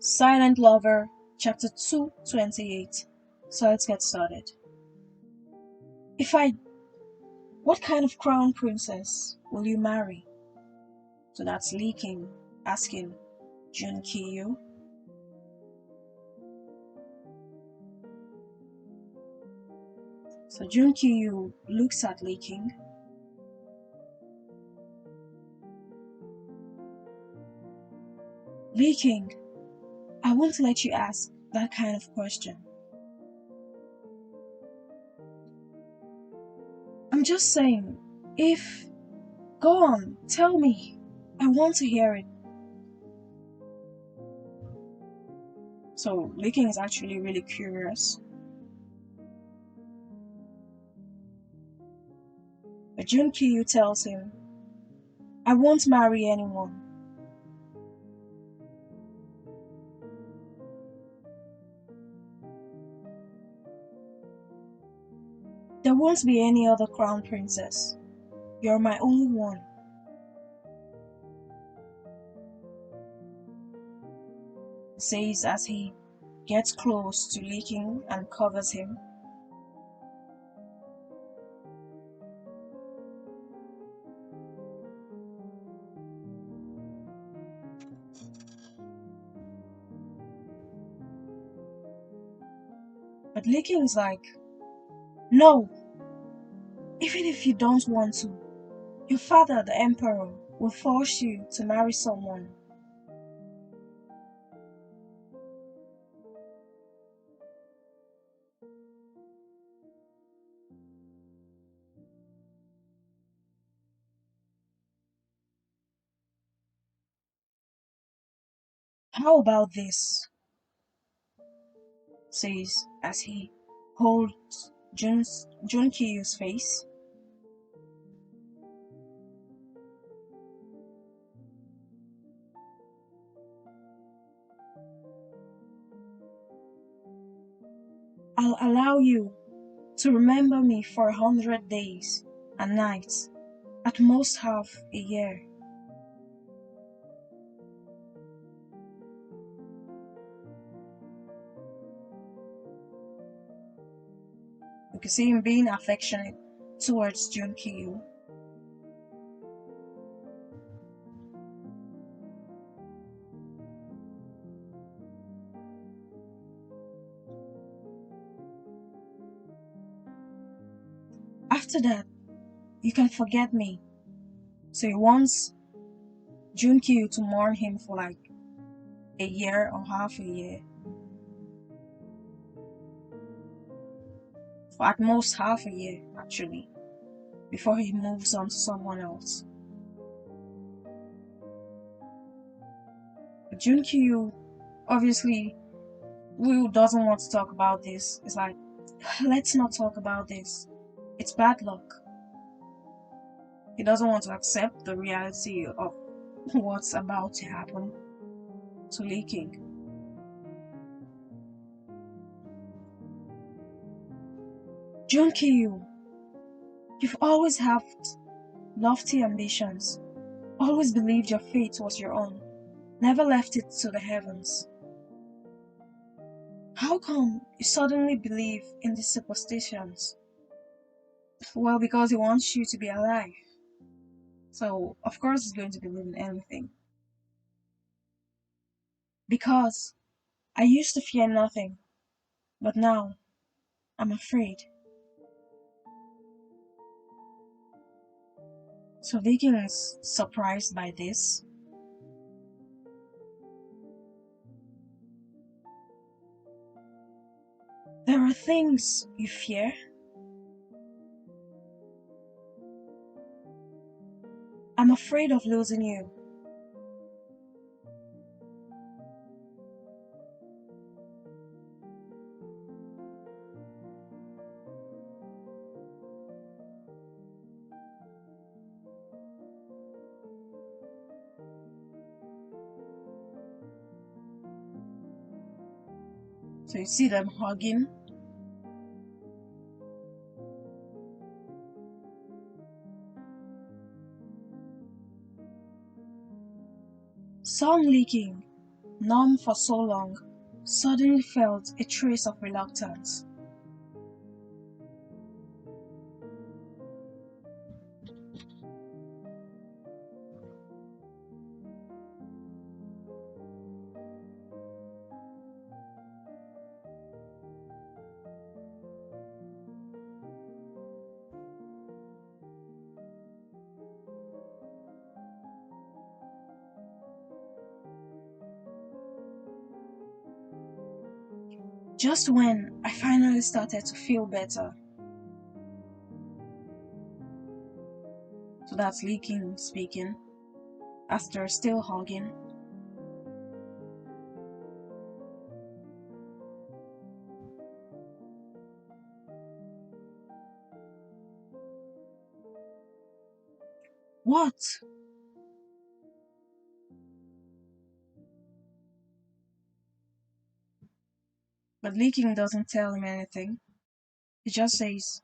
Silent Lover, Chapter 228. So let's get started. If I. What kind of crown princess will you marry? So that's leaking, asking Jun Kiyu. So Jun Kiyu looks at leaking. Leaking, I won't let you ask that kind of question. I'm just saying, if. Go on, tell me. I want to hear it. So Leaking is actually really curious. But Jun Kiyu tells him, I won't marry anyone. There won't be any other crown princess. You're my only one. He says as he gets close to Leaking and covers him. But Leaking's like, no, even if you don't want to, your father, the emperor, will force you to marry someone. How about this? Says as he holds Jun Kiyu's face. I'll allow you to remember me for 100 days and nights, at most half a year. You can see him being affectionate towards Jun Kiyu. After that, you can forget me. So he wants Jun Kiyu to mourn him for like a year or half a year. For at most half a year, actually, before he moves on to someone else. But Jun Kiyu, obviously, Will doesn't want to talk about this. It's like, let's not talk about this. It's bad luck. He doesn't want to accept the reality of what's about to happen to Leaking. Jun Kiyu, you've always had lofty ambitions, always believed your fate was your own, never left it to the heavens. How come you suddenly believe in these superstitions? Well, because he wants you to be alive. So, of course, he's going to believe in anything. Because I used to fear nothing, but now I'm afraid. So, Viking is surprised by this. There are things you fear. I'm afraid of losing you. So you see them hugging. Some Leaking, numb for so long, suddenly felt a trace of reluctance. Just when I finally started to feel better, so that's leaking speaking, as they're still hugging. What? But leaking doesn't tell him anything. He just says,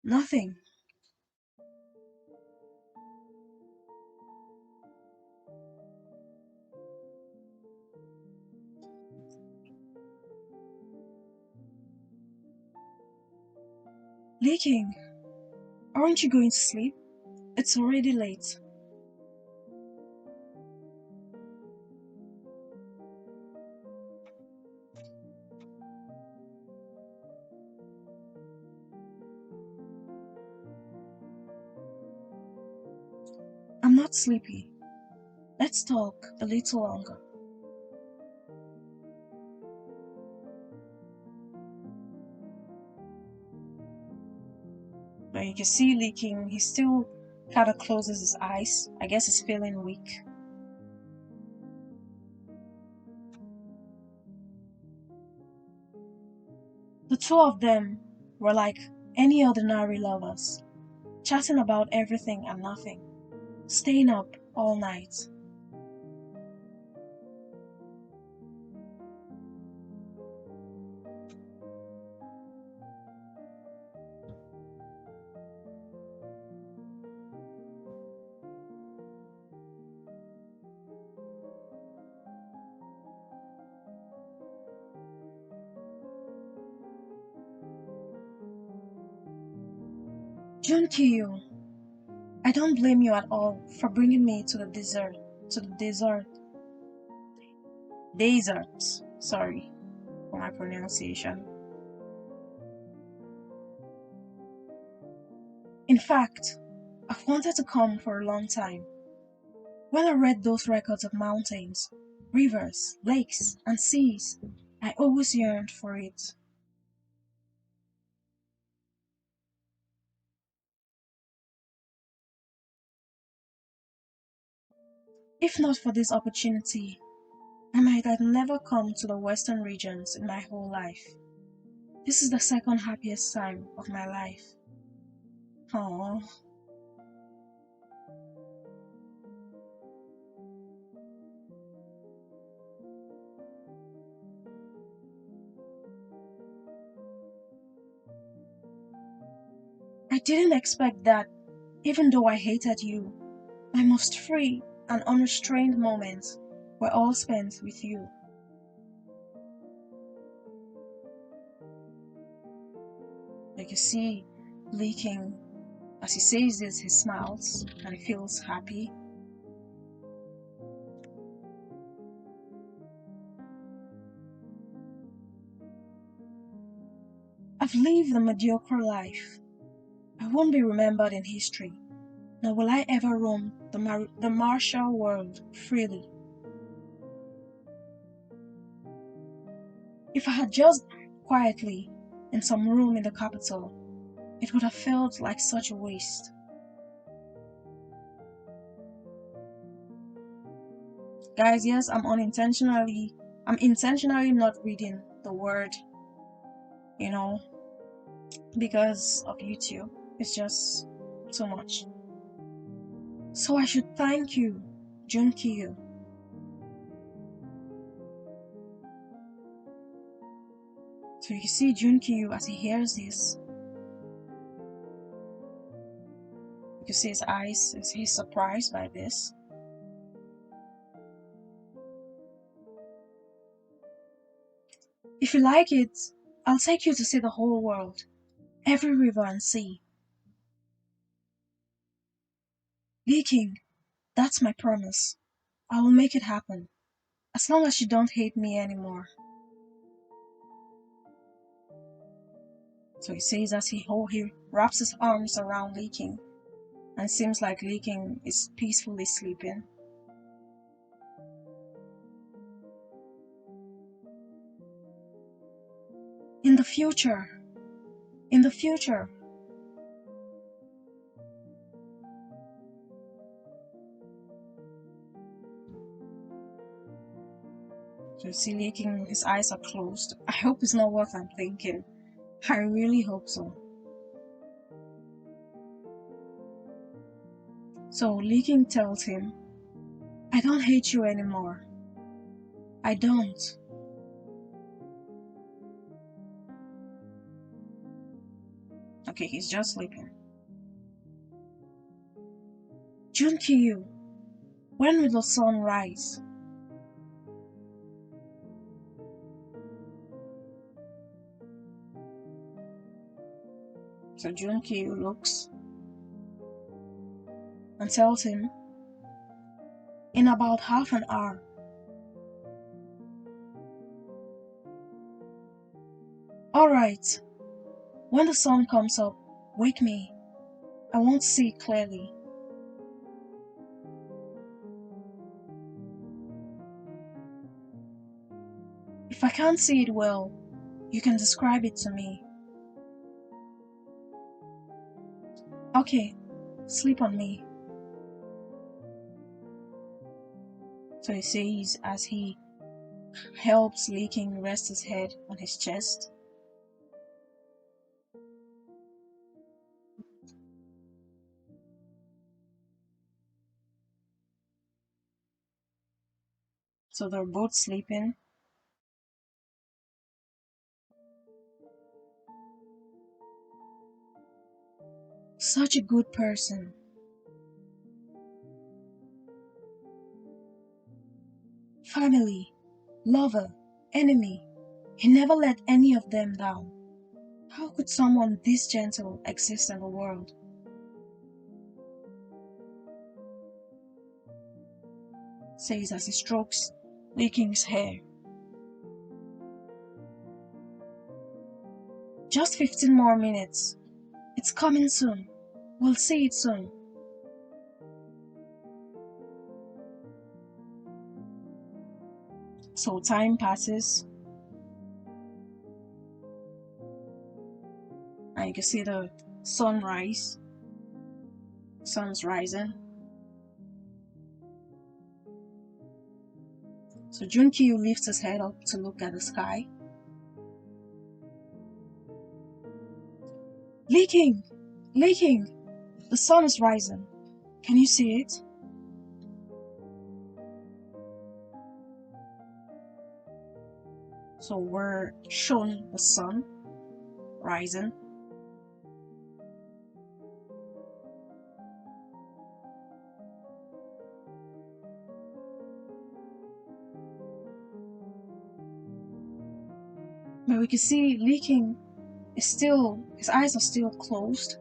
nothing. Leaking, aren't you going to sleep? It's already late. I'm not sleepy. Let's talk a little longer. But you can see leaking, he still kind of closes his eyes. I guess he's feeling weak. The two of them were like any ordinary lovers, chatting about everything and nothing, staying up all night. Junkyu, I don't blame you at all for bringing me to the desert. To the desert. Desert. Sorry for my pronunciation. In fact, I've wanted to come for a long time. When I read those records of mountains, rivers, lakes, and seas, I always yearned for it. If not for this opportunity, I might have never come to the western regions in my whole life. This is the second happiest time of my life. Aww. I didn't expect that, even though I hated you, my most free and unrestrained moments were all spent with you. Like you see, leaking. As he says this, he smiles and he feels happy. I've lived a mediocre life. I won't be remembered in history, nor will I ever roam the martial world freely. If I had just quietly in some room in the capital, it would have felt like such a waste. Guys, yes, I'm intentionally not reading the word, you know, because of YouTube. It's just too much. So I should thank you, Junkiyu. So you see Junkiyu as he hears this. You can see his eyes, he's surprised by this. If you like it, I'll take you to see the whole world, every river and sea. Lee King, that's my promise. I will make it happen, as long as you don't hate me anymore. So he says as he wraps his arms around Lee King, and seems like Lee King is peacefully sleeping. In the future, in the future. So you see Lee King, his eyes are closed. I hope it's not what I'm thinking. I really hope so. So Lee King tells him, I don't hate you anymore. I don't. Okay, he's just sleeping. Junkyu, when will the sun rise? So Junkyu looks and tells him, in about half an hour. Alright, when the sun comes up, wake me. I won't see clearly. If I can't see it well, you can describe it to me. Okay, sleep on me. So he says as he helps Lee King rest his head on his chest. So they're both sleeping. Such a good person. Family, lover, enemy. He never let any of them down. How could someone this gentle exist in the world? Says as he strokes Lee King's hair. Just 15 more minutes. It's coming soon. We'll see it soon. So time passes, and you can see the sunrise. Sun's rising. So Junkyu lifts his head up to look at the sky. Lee King! Lee King! The sun is rising. Can you see it? So we're shown the sun rising. But we can see Lee King is still, his eyes are still closed.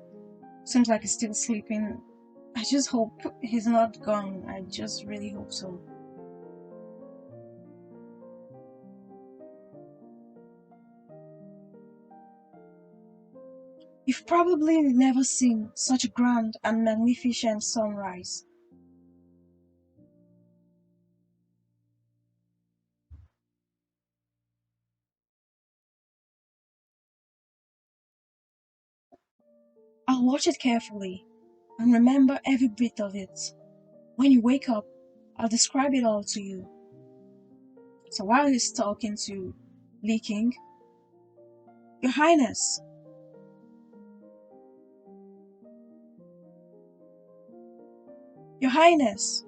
Seems like he's still sleeping. I just hope he's not gone. I just really hope so. You've probably never seen such a grand and magnificent sunrise. I'll watch it carefully and remember every bit of it. When you wake up, I'll describe it all to you. So while he's talking to Lee King, Your Highness, Your Highness,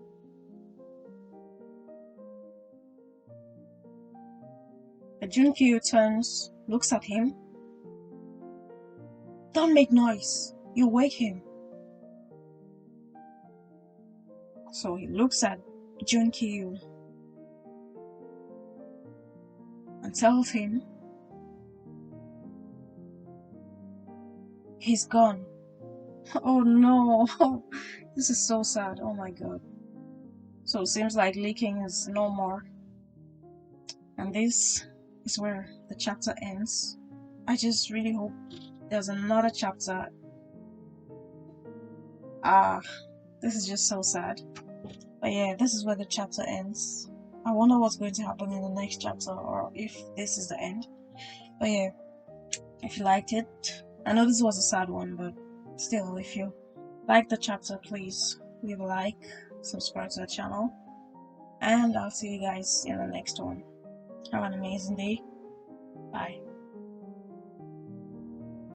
the Junkyu turns, looks at him. Don't make noise, you'll wake him. So he looks at Junkyu and tells him he's gone. Oh no, this is so sad. Oh my god. So it seems like leaking is no more. And this is where the chapter ends. I just really hope there's another chapter. Ah, this is just so sad. But yeah, this is where the chapter ends. I wonder what's going to happen in the next chapter, or if this is the end. But yeah, if you liked it, I know this was a sad one, but still, if you like the chapter, please leave a like, subscribe to the channel, and I'll see you guys in the next one. Have an amazing day. Bye.